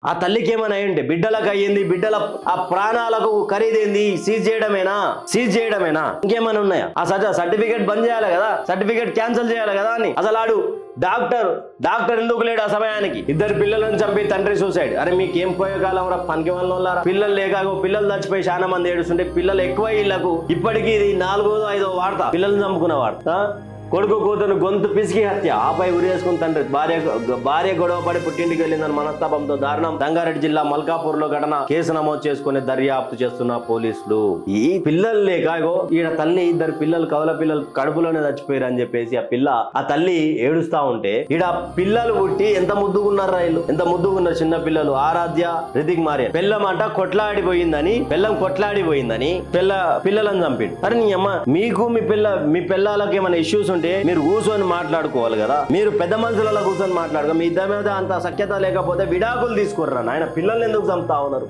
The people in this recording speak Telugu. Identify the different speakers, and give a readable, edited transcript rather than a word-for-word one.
Speaker 1: ఆ తల్లికి ఏమైనా అయ్యండి, బిడ్డలకు అయ్యింది, బిడ్డల ఆ ప్రాణాలకు ఖరీదైంది, సీజ్ చేయడమేనా ఇంకేమైనా ఉన్నాయా? ఆ సర్టిఫికేట్ బంద్ చేయాలి కదా, సర్టిఫికేట్ క్యాన్సిల్ చేయాలి కదా అని. అసలు ఆడు డాక్టర్ ఎందుకు లేడు ఆ సమయానికి? 2 పిల్లలను చంపి తండ్రి సూసైడ్. అరే మీకేం పోయే కాలం రా పనికి వాళ్ళ పిల్లలు లేక పిల్లలు చచ్చిపోయి చాలా మంది ఏడుస్తుంటే పిల్లలు ఎక్కువ ఇళ్లకు ఇప్పటికీ ఇది 4వ 5వ వార్త పిల్లల్ని చంపుకున్న వార్త. కొడుకు కూతురు గొంతు పిసికి హత్య, ఆపై ఉరేసుకుని తండ్రి. భార్య గొడవ పడి పుట్టింటికి వెళ్ళిందని మనస్తాపంతో దారుణం. రంగారెడ్డి జిల్లా మల్కాపూర్ లో ఘటన. కేసు నమోదు చేసుకుని దర్యాప్తు చేస్తున్న పోలీసులు. ఈ పిల్లలు లేక ఈయన తల్లి 2 పిల్లలు కవల పిల్లలు కడుపులోనే చచ్చిపోయారు అని చెప్పేసి ఆ తల్లి ఏడుస్తా ఉంటే ఈడ పిల్లలు పుట్టి ఎంత ముద్దుగున్నారా వీళ్ళు, ఎంత ముద్దుగున్నారు చిన్న పిల్లలు. ఆరాధ్య, రితిక్ మారియన్. పిల్లం కొట్లాడిపోయిందని పిల్లలను చంపిండు. అరే నీ అమ్మ, మీకు మీ పిల్లలకి ఏమైనా ఇష్యూస్ ఉంటే మీరు కూర్చొని మాట్లాడుకోవాలి కదా. మీరు పెద్ద మనుషులలో కూర్చొని మాట్లాడుకో. మీ ఇద్దరి మీద అంత సఖ్యత లేకపోతే విడాకులు తీసుకుర్రా నాయన. పిల్లల్ని ఎందుకు చంపుతా ఉన్నారు?